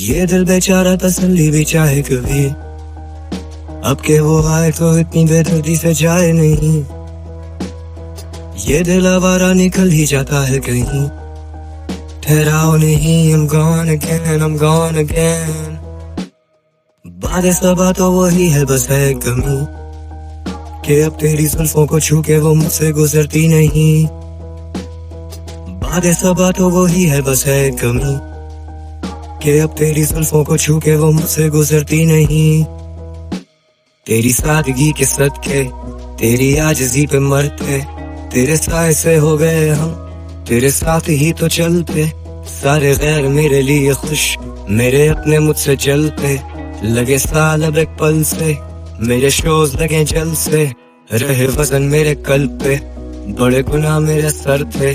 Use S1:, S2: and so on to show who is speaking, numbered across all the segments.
S1: ये दिल बेचारा तसल्ली भी चाहे कभी, अब के वो आए तो इतनी बेदर्दी से जाए नहीं। ये दिल आवारा निकल ही जाता है कहीं, ठहराओ नहीं, I'm gone again, I'm gone again। बातें सबा तो वही है, बस है कमी कि अब तेरी जुल्फों को छू के वो मुझसे गुजरती नहीं। बातें सबा तो वही है, बस है कमी कि अब तेरी जुल्फों को छू के वो मुझसे गुजरती नहीं। तेरी सादगी के सदके, तेरी आजिज़ी पे मरते, तेरे साए से हो गए हम, तेरे साथ ही तो चलते। सारे गैर मेरे लिए खुश, मेरे अपने मुझसे चलते। लगे साल अब एक पल से, मेरे शोज लगे जल से। रहे वजन मेरे कल्ब पे, बड़े गुनाह मेरे सर थे।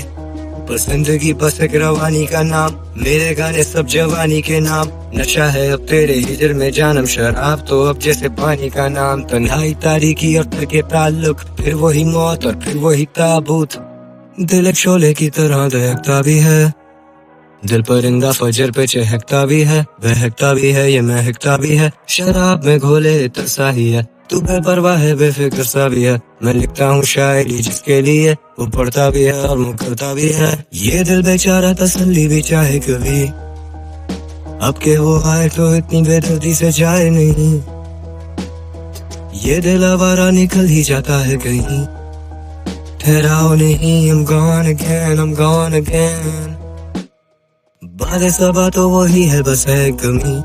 S1: पर जिंदगी बस एक रवानी का नाम, मेरे गाने सब जवानी के नाम। नशा है अब तेरे हिजर में जानम, शराब तो अब जैसे पानी का नाम। तन्हाई तारीकी और थके ताल्लुक, फिर वही मौत और फिर वही ताबूत। दिल एक शोले की तरह दहकता भी है, दिल परिंदा फजर पे चहकता भी है, बहकता भी है, ये महकता भी है। शराब में घोले तरसा ही है, तू बेपरवाह है, बेफिक्र सा भी है। मैं लिखता हूँ शायरी जिसके लिए, वो पढ़ता भी है और मुकरता भी है। ये दिल बेचारा तसल्ली भी चाहे कभी, अब के वो आए तो इतनी बेदर्दी से जाए नहीं। ये दिल आवारा निकल ही जाता है कहीं, ठहराओ नहीं, I'm gone again, I'm gone again। बातें सबा तो वही है, बस है कमी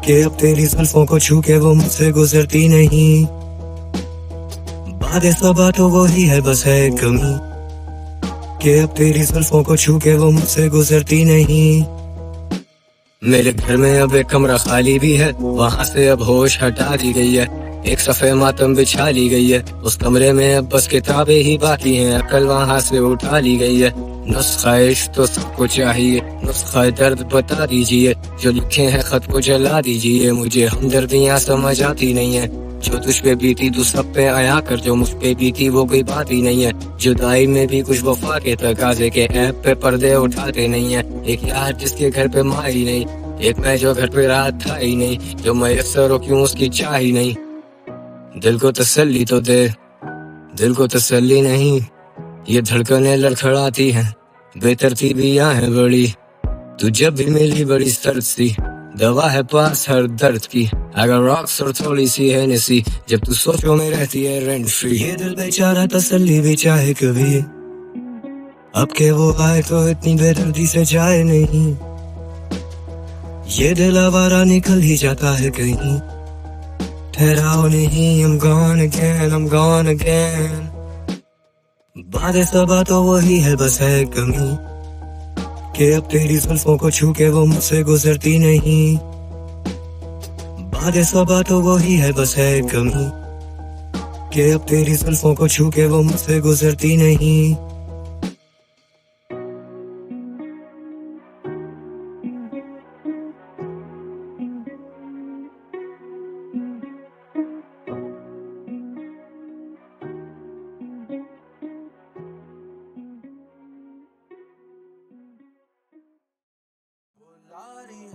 S1: कि अब तेरी जुल्फों को छू के वो मुझसे गुजरती नहीं। बातें सबा तो वही है, बस है कमी कि अब तेरी जुल्फों को छू के वो मुझसे गुजरती नहीं। मेरे घर में अब एक कमरा खाली भी है, वहाँ से अब होश हटा दी गई है। एक सफ़े मातम बिछा ली गई है, उस कमरे में अब बस किताबें ही बाकी हैं। अकल वहाँ से उठा ली गई है। नुस्खा इश्क तो सबको चाहिए, नुस्खा दर्द बता दीजिए। जो लिखे हैं खत को जला दीजिए, मुझे हमदर्दियाँ समझ आती नहीं है। जो तुझ पे बीती तू सब पे आया कर, जो मुझ पे बीती वो कोई बात ही नहीं है। जुदाई में भी कुछ वफा के तकाजे के ऐप पे पर्दे उठाते नहीं है। एक यार जिसके घर पे माँ ही नहीं, एक मैं जो घर पे रात था ही नहीं। जो मैसर हो क्यों उसकी चाह ही नहीं। दिल को तसल्ली तो दे, दिल को तसल्ली नहीं। ये धड़कनें लड़खड़ाती हैं, बेतरतीबियां हैं बड़ी। तू जब भी मिली बड़ी सर्द सी, दवा है पास हर दर्द की। अगर रॉक्स और थोड़ी सी है नसी, जब तू सोचों में रहती है रेंट फ्री। ये दिल बेचारा तसल्ली भी चाहे कभी, अब के वो आए तो इतनी बेदर्दी से जाए नहीं। ये दिल आवारा निकल ही जाता है कहीं, ठहराओ नहीं, I'm gone again, I'm gone again। बातें सबा तो वही है, बस है कमी कि अब तेरी जुल्फों को छू के वो मुझसे गुजरती नहीं। बातें सबा तो वही है, बस है कमी कि अब तेरी जुल्फों को छू के वो मुझसे गुजरती नहीं।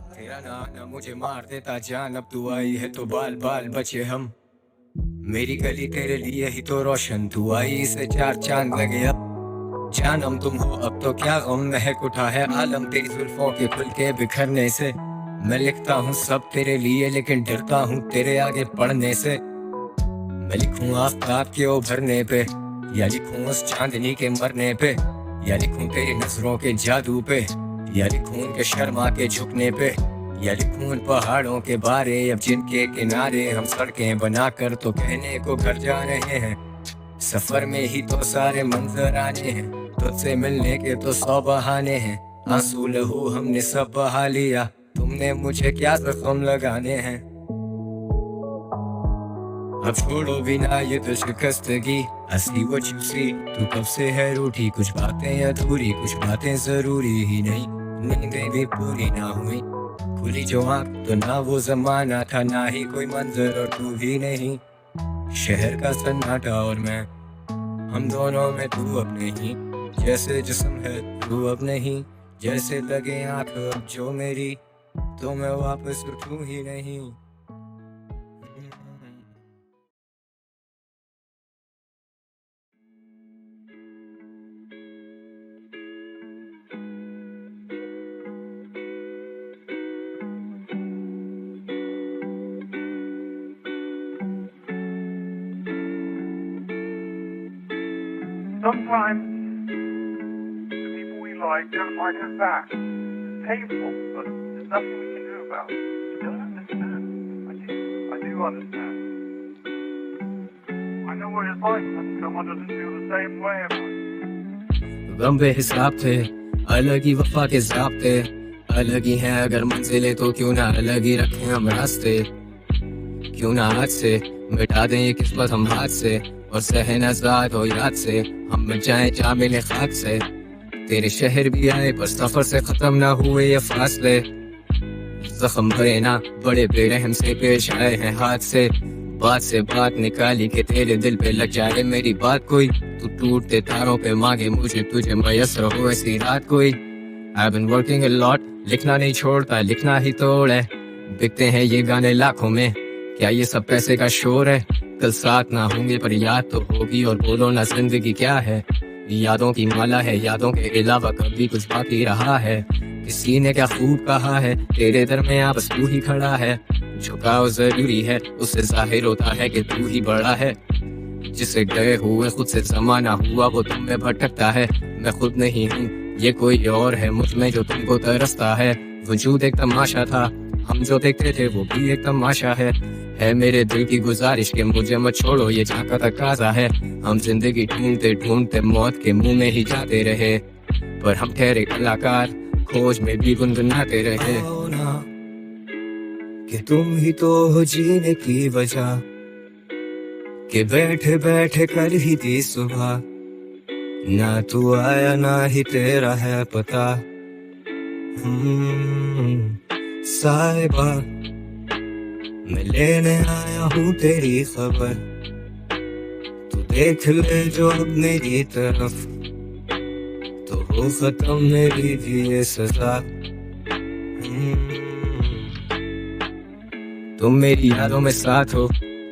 S1: तेरा नाना मुझे मार देता जान, अब तू आई है तो बाल बाल बचे हम। मेरी गली तेरे लिए ही तो रोशन, तू आई से चार चांद लगे अब। जानम तुम हो अब तो क्या गम, महक उठा है आलम तेरी जुल्फों के खुल के बिखरने से। मैं लिखता हूँ सब तेरे लिए, लेकिन डरता हूँ तेरे आगे पढ़ने से। मैं लिखूँ आफताब के उभरने पे, या लिखूँ उस चांदनी के मरने पे, या लिखूँ तेरी नजरों के जादू पे, या लिखूँ उनके शर्मा के झुकने पे, या लिखूँ उन पहाड़ों के बारे अब जिनके किनारे हम सड़कें बनाकर तो कहने को घर जा रहे हैं। सफर में ही तो सारे मंजर आने हैं, तुझसे मिलने के तो 100 बहाने हैं। आंसू लहू हमने सब बहा लिया, तुमने मुझे क्या जख्म लगाने हैं। अब छोड़ो बिना ये तो शिकस्तगी, I see what you see, तू कब से है रूठी। कुछ बातें अधूरी, कुछ बातें जरूरी ही नहीं। नींदें भी पूरी ना हुई, खुली जो आँख तो ना वो जमाना था, ना ही कोई मंजर और तू भी नहीं। शहर का सन्नाटा और मैं, हम दोनों में तू अब नहीं। जैसे जिस्म है तू अब नहीं, जैसे लगे आँख अब जो मेरी। तो मैं वापस उठूं ही नहीं।
S2: Sometimes the people we like don't like us back. It's painful, but there's nothing we can do about it. You don't understand. I do understand. I know what it's like when someone doesn't feel the same way about you.
S1: गम बेहिसाब थे, अलग ही वफा के ज़ाब्ते, अलग ही हैं अगर मंजिलें तो क्यों ना अलग ही रखें हम रास्ते। क्यों ना आज से मिटा दें ये किस्मत हम हाथ से, और सहन आजाद हो याद से हम मिट जाएं जा मिले खाक से। तेरे शहर भी आए पर सफर से खत्म ना हुए ये फासले। जख्म भरे ना बड़े बेरहम से पेश आए हैं हाथ से बात निकाली के तेरे दिल पे लग जाए मेरी बात कोई। तू टूटते तारों पे मांगे मुझे तुझे मयसर हो ऐसी रात कोई। I've been working a lot, लिखना नहीं छोड़ता लिखना ही तोड़ है। बिकते हैं ये गाने लाखों में, क्या ये सब पैसे का शोर है। कल साथ ना होंगे पर याद तो होगी, और बोलो ना जिंदगी क्या है। यादों की माला है, यादों के अलावा कभी कुछ बाकी रहा है। किसी ने क्या खूब कहा है, तेरे दरमियां बस तू ही खड़ा है। झुकाव जरूरी है, उससे जाहिर होता है कि तू ही बड़ा है। जिसे गए हुए खुद से जमाना हुआ वो तुम में भटकता है। मैं खुद नहीं हूँ ये कोई और है, मुझ में जो तुमको तरसता है। वजूद एक तमाशा था, हम जो देखते थे वो भी एक तमाशा है मेरे दिल की गुजारिश के मुझे मत छोड़ो ये झांका तकाजा है। हम जिंदगी ढूंढते ढूंढते मौत के मुंह में ही जाते रहे, पर हम ठहरे कलाकार खोज में भी गुनगुनाते रहे। कि तुम ही तो हो जीने की वजह, कि बैठे बैठे कर ही दी सुबह। ना तू आया ना ही तेरा है पता। साहिबा मैं लेने आया हूँ तेरी खबर, तू देख ले जो अब मेरी तरफ, तो हो खत्म मेरी भी ये सजा। तुम मेरी यादों में साथ हो,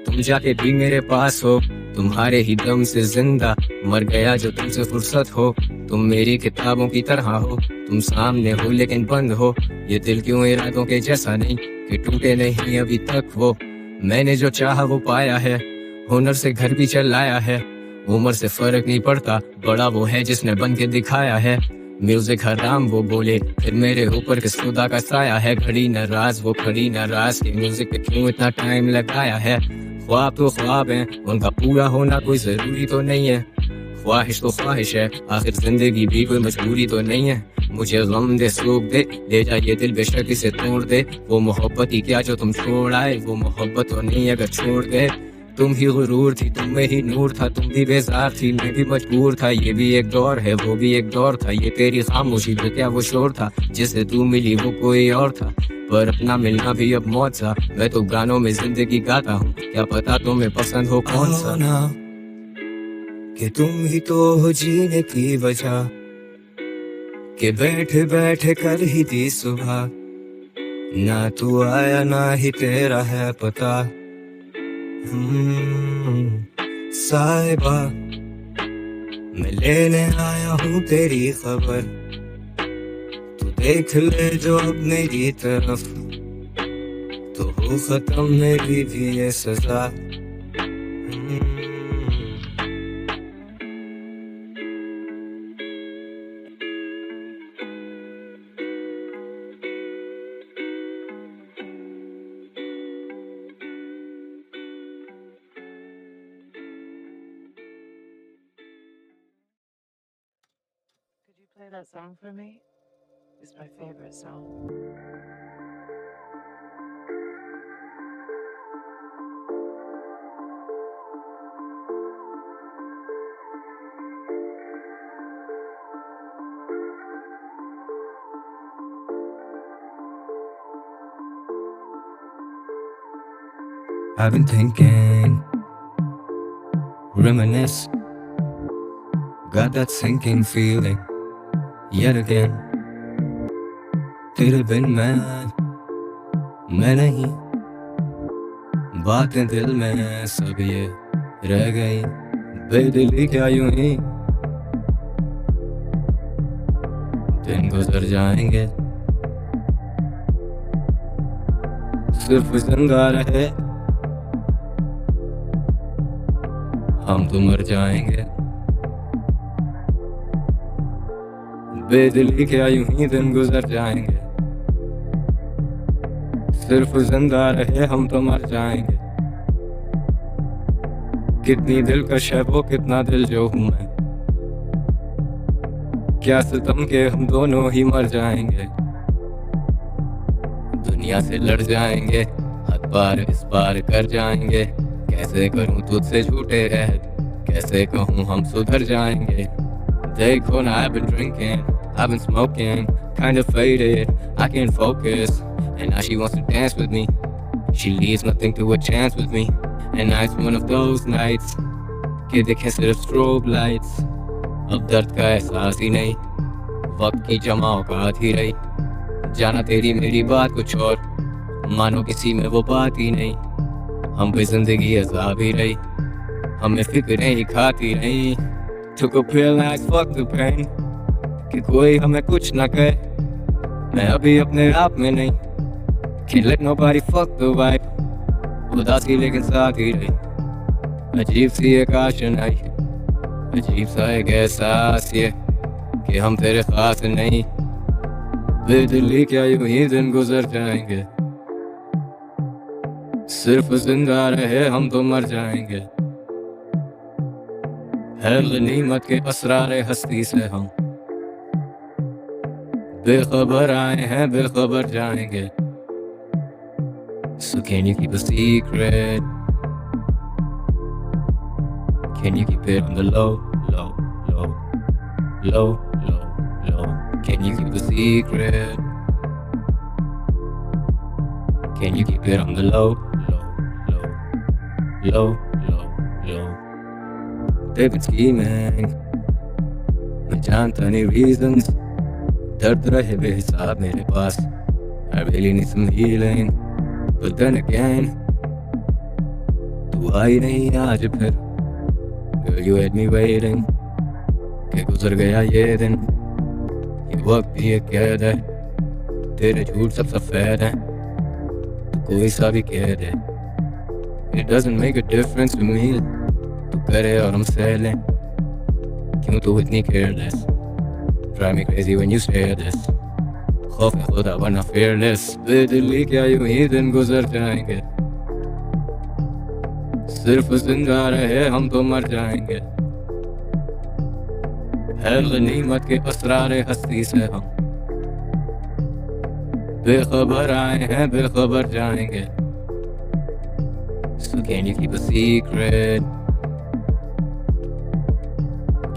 S1: तुम जाके भी मेरे पास हो। तुम्हारे ही दम से जिंदा मर गया जो तुमसे फुर्सत हो। तुम मेरी किताबों की तरह हो, तुम सामने हो लेकिन बंद हो। ये दिल क्यों इरादों के जैसा नहीं कि टूटे नहीं अभी तक वो। मैंने जो चाहा वो पाया है, हुनर से घर भी चलाया है। उम्र से फर्क नहीं पड़ता, बड़ा वो है जिसने बन के दिखाया है। म्यूजिक हराम वो बोले फिर मेरे ऊपर किस खुदा का साया है। घड़ी नाराज वो खड़ी नाराज के म्यूजिक पे क्यों इतना टाइम लगाया है। ख्वाब तो ख्वाब हैं, उनका पूरा होना कोई जरूरी तो नहीं है। ख्वाहिश तो ख्वाहिश है, आखिर जिंदगी भी कोई मजबूरी तो नहीं है। मुझे गम दे सुख दे, ले जा ये दिल बेशक इसे तोड़ दे। वो मोहब्बत ही क्या जो तुम छोड़ आए, वो मोहब्बत तो नहीं अगर छोड़ गए। तुम ही गुरूर थी, तुम में ही नूर था, तुम भी बेजार थी, मैं भी मजबूर था। ये भी एक दौर है, वो भी एक दौर था। ये तेरी खामोशी पे क्या वो शोर था, जिससे तू मिली वो कोई और था। पर अपना मिलना भी अब मौत सा। मैं तो गानों में जिंदगी गाता हूँ, क्या पता तुम्हें पसंद हो कौन सा। कि तुम ही तो हो जीने की वजह, कि बैठे बैठे कर ही दी सुबह। ना तू आया ना ही तेरा है पता। साहिबा मैं लेने आया हूँ तेरी खबर, तू देख ले जो अब मेरी तरफ, तो हो खत्म मेरी भी ये सजा।
S3: Could you play that song for me? It's my favorite song.
S1: I've been thinking, reminisce, got that sinking feeling yet again. तेरे बिन मैं मैं नहीं, बातें दिल में सब ये रह गई, बेदिली क्या यूं ही दिन गुजर जाएंगे, सिर्फ जिंदा रहे हम तो मर जाएंगे, बेदिली क्या यूं ही दिन गुजर जाएंगे, सिर्फ जिंदा रहे हम तो मर जाएंगे। कितनी दिलकश है वो, कितना दिल जो हूँ मैं, क्या सितम के हम दोनों ही मर जाएंगे, दुनिया से लड़ जाएंगे, हद पार इस पार कर जाएंगे, कैसे करूं तुझसे झूठे रहत, कैसे कहूं हम सुधर जाएंगे। देखो ना, I've been drinking, I've been smoking, kind of faded, I can't focus, and now she wants to dance with me, she leaves nothing to a chance with me, and now it's one of those nights कि देखें सिर्फ strobe lights, अब दर्द का एहसास ही नहीं, वक्त की जमा औकात ही रही, जाना तेरी मेरी बात कुछ और, मानो किसी में वो बात ही नहीं, हम पे जिंदगी अज़ाब ही रही, हमें फिक्रें ही खाती नहीं, took a pill and I fuck the pain, कि कोई हमें कुछ ना कहे, मैं अभी अपने आप में नहीं, can't let nobody fuck the vibe, उदासी लेकिन साथ ही रही, अजीब सी एक आशनाई, अजीब सा एक एहसास ये कि हम तेरे खास नहीं, बेदिली क्या यूं ही दिन गुजर जाएंगे, सिर्फ जिंदा रहे हम तो मर जाएंगे, है गनीमत के असरारे हस्ती से हम बेखबर आए हैं बेखबर जाएंगे, so can you keep a secret, can you keep it on the low, low, low, low, low, low, can you keep a secret, can you keep it on the low, low, low, low, low, low, they've been scheming, मैं जानता नहीं reasons, दर्द रहे बेहिसाब मेरे पास, I really need some healing, but then again, तू आई नहीं आज फिर, girl you had me waiting, कि गुजर गया ये दिन, ये वक्त भी एक कैद है, तेरे झूठ सब सफेद हैं, तू कोई सा भी कैद है, it doesn't make a difference to me, तू करे और हम सह लें, क्यों तू इतनी careless, drive me crazy when you say this, खौफ है खुदा वरना fearless, बेदिली क्या यूं ही दिन गुजर जाएंगे, सिर्फ जिंदा रहे हम तो मर जाएंगे, है गनीमत के असरारे हस्ती से हम बेखबर आए हैं बेखबर जाएंगे, so can you keep a secret,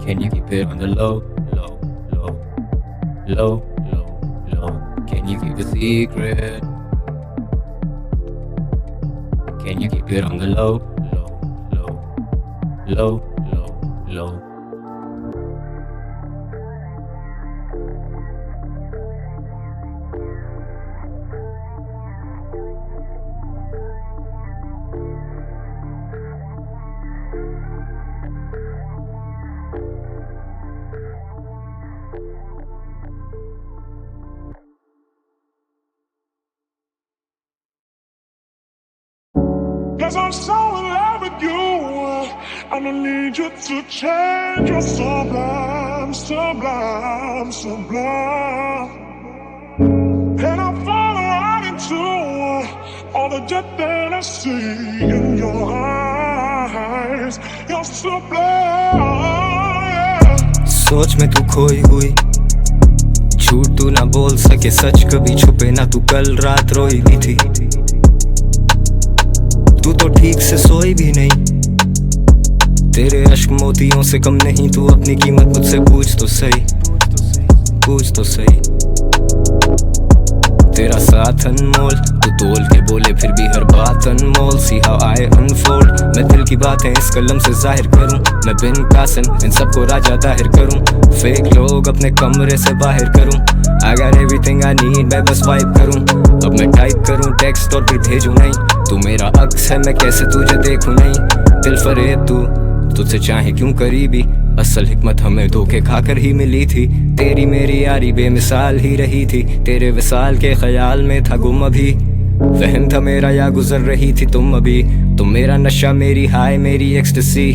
S1: can you keep it on the low, low, low, low, low, low, can you keep a secret, can you keep it on the low, low, low, low, low, low.
S2: Cause I'm so in love with you, I don't need you to change. You're sublime, sublime, sublime. And I'm falling right into all the depth that I see in your eyes. You're sublime, yeah.
S1: सोच में तू खोई हुई, झूठ तू ना बोल सके, सच कभी छुपे ना, तू कल रात रोई भी थी, तू तो ठीक से सोई भी नहीं, तेरे अश्क मोतियों से कम नहीं, तू अपनी कीमत मुझसे पूछ तो सही, पूछ तो सही, तेरा साथ अनमोल, तू तोल के बोले फिर भी हर बात अनमोल। See how I unfold, मैं दिल की बातें इस कलम से जाहिर करूं, मैं बिन कासिम इन सबको राजा दाहिर करूं, फेक लोग अपने कमरे से बाहर करूं। I got everything I need, मैं बस वाइब करूं। अब मैं टाइप करूं टेक्स्ट और फिर भेजूं नहीं, तू मेरा अक्स है मैं कैसे तुझे देखूं नहीं। दिल फरेब तू तुझसे चाहे क्यों करीबी, असल हिकमत हमें धोखे खाकर ही मिली थी। तेरी मेरी यारी बेमिसाल ही रही थी, तेरे विसाल के ख्याल में था गुम अभी। वहम था मेरा या गुजर रही थी तुम अभी, तुम मेरा नशा मेरी हाय मेरी एक्सटेसी।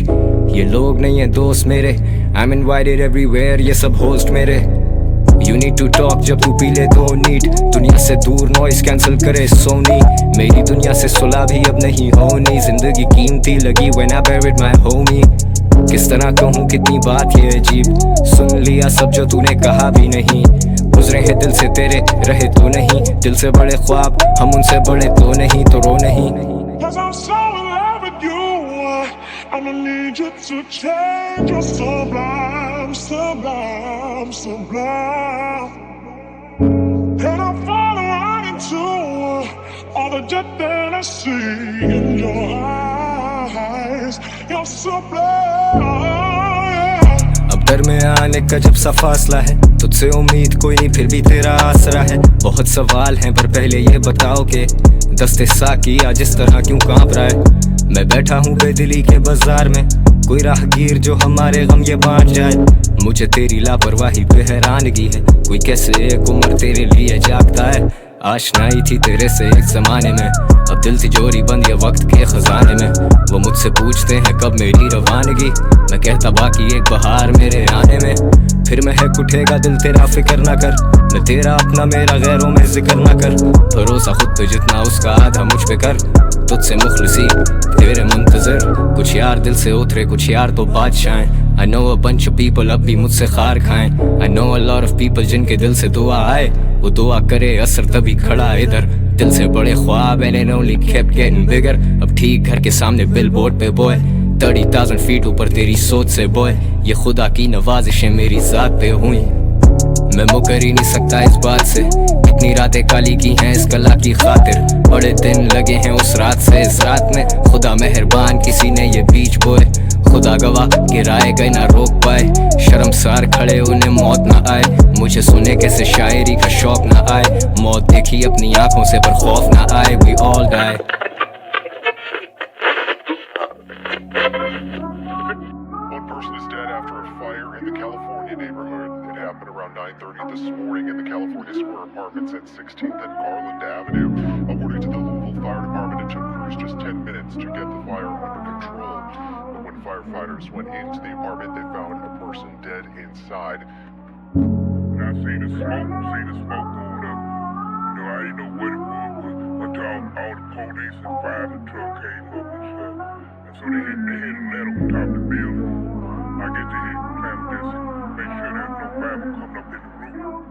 S1: ये लोग नहीं है दोस्त मेरे, I'm invited everywhere, ये सब होस्ट मेरे। You need to talk जब तू पी ले तो नीट, दुनिया से दूर नॉइस कैंसिल करे सोनी। मेरी दुनिया से सुलह भी अब नहीं होनी, जिंदगी कीमती लगी when I buried my homie। किस तरह कहूँ कितनी बात ये अजीब, सुन लिया सब जो तूने कहा भी नहीं। गुजरे हैं दिल से तेरे रहे तो नहीं, दिल से बड़े ख्वाब हम उनसे बड़े तो नहीं, तो रो नहीं।
S2: 'Cause I'm so in love with you, I'ma need you to change. You're sublime, sublime, sublime. And I'm falling right into all the jet that I see in your eyes. You're sublime.
S1: अब दर में आने का जब सा फासला है, तुझसे उम्मीद कोई नहीं फिर भी तेरा आसरा है। बहुत सवाल हैं पर पहले ये बताओ कि दस्ते साकी आज इस तरह क्यों कांप रहा है। मैं बैठा हूँ बेदिली के बाजार में, कोई राहगीर जो हमारे गम ये बांट जाए। मुझे तेरी लापरवाही पे हैरानगी है, कोई कैसे एक उम्र तेरे लिए जागता है। आशनाई थी तेरे से एक जमाने में, अब दिल तिजोरी बंद ये वक्त के खजाने में। वो मुझसे पूछते हैं कब मेरी रवानगी, मैं कहता बाकी एक बहार मेरे आने में। फिर महक उठेगा दिल तेरा फिक्र ना कर, मैं तेरा अपना मेरा गैरों में जिक्र ना कर। भरोसा खुद पे जितना उसका आधा मुझ पे कर, तुझसे मुखलिसी तेरे मुंतजर। कुछ यार दिल से उतरे कुछ यार तो बादशाह। I know a bunch of people अब भी मुझसे खार खाएं, I know a lot of people जिनके दिल से दुआ आए, वो दुआ करे असर तभी खड़ा इधर। दिल से बड़े ख्वाब and it only kept getting bigger। अब ठीक घर के सामने बिलबोर्ड पे बॉय, 30,000 फीट ऊपर तेरी सोच से बॉय। ये खुदा की नवाजिशें मेरी जात पे हुई, मैं मुकर ही नहीं सकता इस बात से। कितनी रातें काली की हैं इस कला की खातिर, बड़े दिन लगे हैं उस रात से इस रात में। खुदा मेहरबान किसी ने ये बीच बोए, खुदा गवाह गिराए गए ना रोक पाए। शर्मसार खड़े उन्हें मौत ना आए, मुझे सुने कैसे शायरी का शौक ना आए। मौत देखी अपनी आंखों से पर खौफ ना आए, we all die।
S2: One person is dead after a fire in the California neighborhood. It happened around 9:30 this morning in the California Square Apartments at 16th and Garland Avenue. According to the Louisville Fire Department, it took crews just 10 minutes to get the fire under control. But when firefighters went into the apartment, they found a person dead inside. And I seen the smoke going up. You know, I didn't know what it was until all the police and fire and truck came up and stuff. And so they hit a ladder on top of the building. I get to hit clandestine, make sure there's no fire coming up in the room.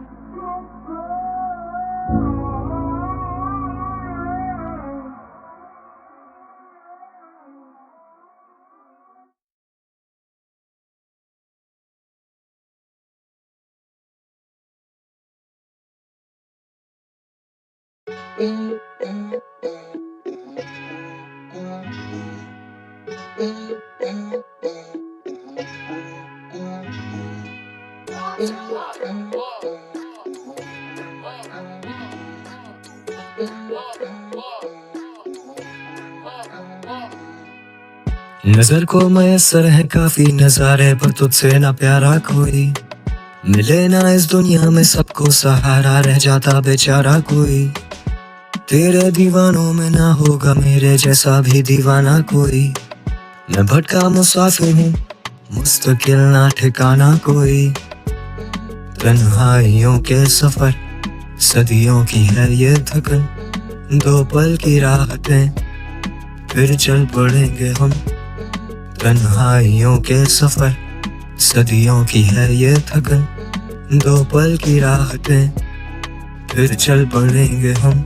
S1: नजर को मयसर है काफी नजारे, पर तुझसे ना प्यारा कोई मिले ना इस दुनिया में। सबको सहारा रह जाता बेचारा कोई, तेरे दीवानों में ना होगा मेरे जैसा भी दीवाना कोई। मैं भटका मुसाफिर हूँ, मुस्तकिल ना ठिकाना कोई। तन्हाइयों के सफर सदियों की है ये थकन, दो पल की राहतें फिर चल पड़ेंगे हम। तन्हाइयों के सफर सदियों की है ये थकन, दो पल की राहतें फिर चल पड़ेंगे हम।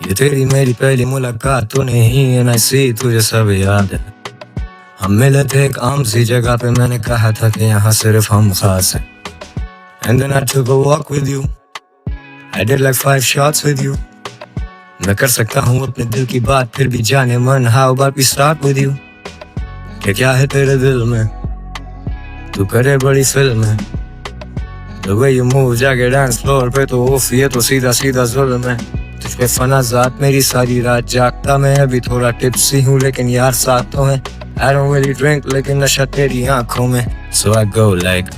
S1: ये तेरी मेरी पहली मुलाकात तो नहीं है, ना सी तुझे सब याद है। हम मिले थे एक आम सी जगह पे, मैंने कहा था कि यहाँ सिर्फ हम खास हैं। And then I took a walk with you, I did like 5 shots with you. मैं कर सकता हूँ अपने दिल की बात फिर भी जाने मन। How about we start with you? क्या है तेरे दिल में, तू करे बड़ी फिल्म है। The way you move जाके डांस फ्लोर पे तो ऑफ, ये तो सीधा सीधा जुल्म है। तुझ पे फना ज़ात मेरी सारी रात जागता मैं, अभी थोड़ा टिप्सी हूँ लेकिन यार साथ तो है। I don't really drink लेकिन नशा तेरी आंखों में। So I go like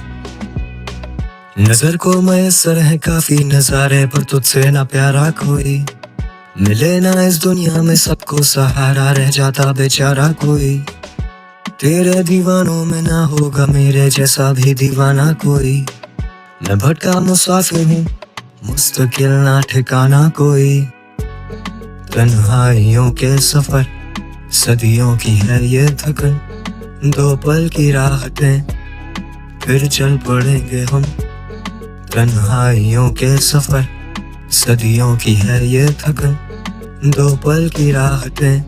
S1: नजर को मयसर है काफी नजारे पर तुझसे ना प्यारा कोई मिले ना इस दुनिया में, सबको सहारा रह जाता बेचारा कोई। तेरे दीवानों में ना होगा मेरे जैसा भी दीवाना कोई। मैं भटका मुसाफिर हूँ मुस्तकिल ना ठिकाना कोई। तन्हाइयों के सफर सदियों की है ये थकन, दो पल की राहतें फिर चल पड़ेंगे हम। तन्हाइयों के सफर सदियों की है ये थकन, दो पल की राहतें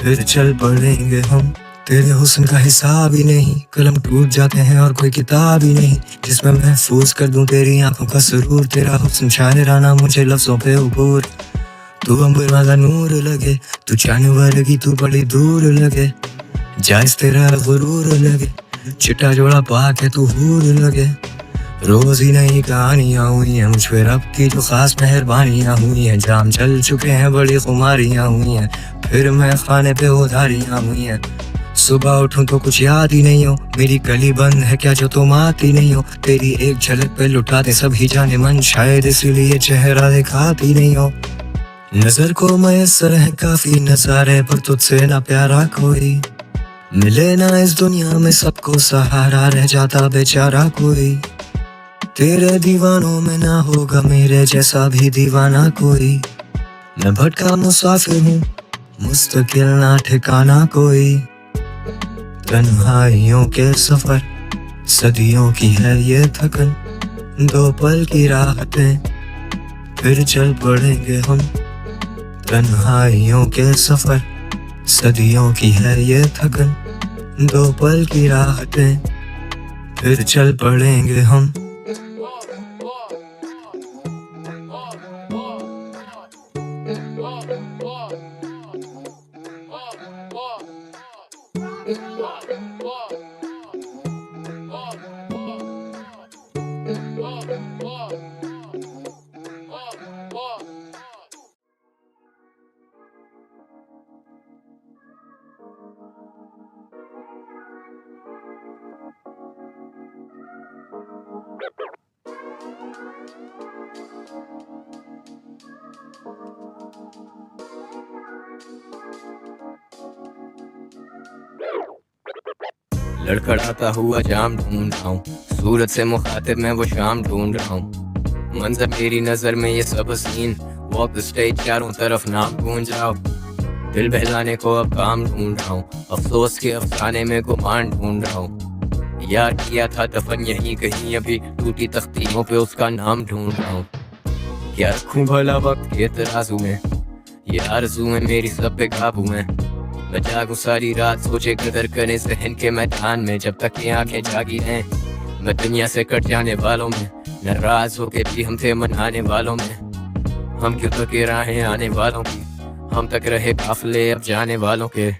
S1: फिर चल पड़ेंगे हम। तेरे हुस्न का हिसाब ही नहीं, कलम टूट जाते हैं और कोई किताब ही नहीं जिसमें महफूज कर दूं तेरी आंखों का सुरूर। तेरा हुस्न शायराना मुझे लफ्जों पे उबूर। तू अंबर वाला नूर लगे, तू जानवर की तू बड़ी दूर लगे। जायज तेरा गुरूर लगे, चिट्टा जोड़ा पाक है तू हूर लगे। रोज ही नई कहानियाँ हुई हैं मुझ पे, रब की जो खास मेहरबानियाँ हुई हैं। जाम चल चुके हैं बड़ी खुमारियाँ हुई हैं, फिर मैं खाने पे उधारियाँ हुई हैं। सुबह उठूं तो कुछ याद ही नहीं हो, मेरी गली बंद है क्या जो तुम आती नहीं हो। तेरी एक झलक पे लुटा दे सभी जाने मन, शायद इसीलिए चेहरा दिखाती नहीं हो। नजर को मयसर है काफी नजारे पर तुझसे ना प्यारा कोई मिले ना इस दुनिया में, सबको सहारा रह जाता बेचारा कोई। तेरे दीवानों में ना होगा मेरे जैसा भी दीवाना कोई। मैं भटका मुसाफिर हूँ मुस्तकिल ना ठिकाना कोई। तन्हाइयों के सफर सदियों की है ये थकन, दो पल की राहतें फिर चल पड़ेंगे हम। तन्हाइयों के सफर सदियों की है ये थकन, दो पल की राहतें फिर चल पड़ेंगे हम।
S4: लड़खड़ाता हुआ जाम ढूंढ रहा हूँ, सूरत से मुखातिब मैं वो शाम ढूंढ रहा हूँ। मंजर मेरी नजर में ये सब सीन, वॉक द स्टेज चारों तरफ नाम गूंज रहा हूँ। दिल बहलाने को अब काम ढूंढ रहा हूँ, अफसोस के अफसाने में गुमान ढूंढ रहा हूँ। यार किया था दफन यहीं कहीं, अभी टूटी तख्तियों पे उसका नाम ढूंढ रहा हूँ। क्या रखूं भला वक्त के तराजू में, ये आरज़ू में मेरी सब पे काबू में। मैं जागूं सारी रात सोचे कदर करे सहन के मैदान में, जब तक ये आंखें जागी रहें। मैं दुनिया से कट जाने वालों में, नाराज होके भी हम थे मनाने वालों में। हम क्यों तके राहें आने वालों की, हम तक रहे काफिले अब जाने वालों के।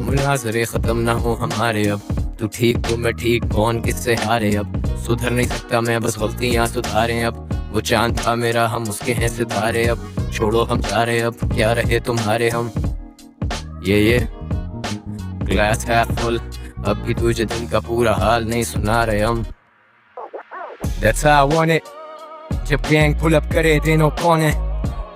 S4: मुनाजरे खत्म ना हो हमारे अब, तू ठीक तो मैं ठीक, कौन किससे हारे अब। सुधर नहीं सकता मैं बस गलतियां सुधारे अब, वो चांद था मेरा हम उसके हैं सितारे अब। छोड़ो हम जा रहे अब, क्या रहे तुम्हारे हम। ये ग्लास हाफ फुल, अब भी तुझे दिन का पूरा हाल नहीं सुना रहे हम। That's how I want it, जब गैंग पुल अप करे दिनों कौन है।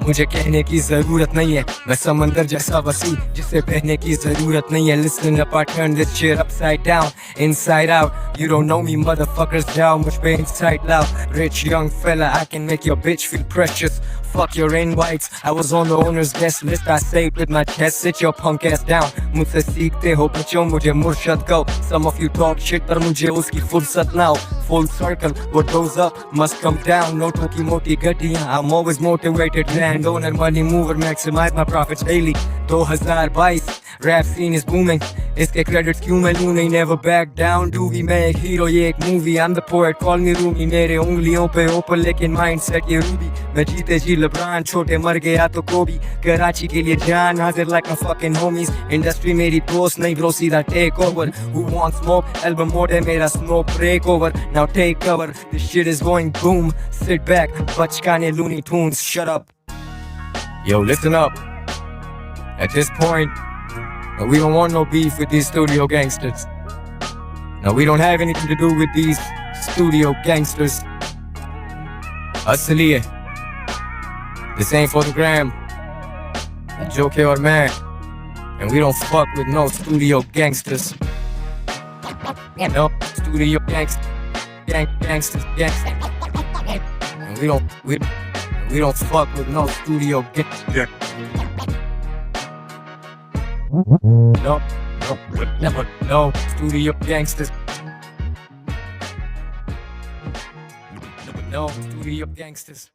S4: मुझे कहने की जरूरत नहीं है, मैं समंदर जैसा वसी जिसे बहने की जरूरत नहीं है। Listen up, I turn this shit upside down, inside out. You don't know me motherfuckers, जाओ मुझ पे inside loud. Rich young fella, I can make your bitch feel precious. Fuck your invites, I was on the owner's guest list. I saved with my chest, sit your punk ass down. मुझसे सीखते हो बच्चों मुझे मुर्शद go. Some of you talk shit पर मुझे उसकी फुर्सत ना हो। Full circle, what goes up must come down. नोटों की मोटी गड्डियाँ, I'm always motivated man Landowner, money mover, maximize my profits daily. 2022 rap scene is booming. इसके credits क्यों मैं लूं नहीं, never back down दूंगी मैं एक hero ये एक movie. I'm the poet, call me Rumi. मेरे उंगलियों पे ओपन लेकिन mindset ये रूबी. मैं जीते जी LeBron, छोटे मर गया तो कोबी. कराची के लिए जान हाजिर like my fucking homies. Industry मेरी दोस्त नहीं bro, सीधा take over. Who wants smoke? Album mode है मेरा smoke break over. Now take cover, this shit is going boom. Sit back, बचकाने Looney Tunes, shut up. Yo, listen up. At this point, we don't want no beef with these studio gangsters. Now we don't have anything to do with these studio gangsters. Asliye, this ain't for the gram. Joke or man, and we don't fuck with no studio gangsters. No studio gangsters, gangsters. And we don't fuck with no studio gangsters. No, never, no studio gangsters. No studio gangsters.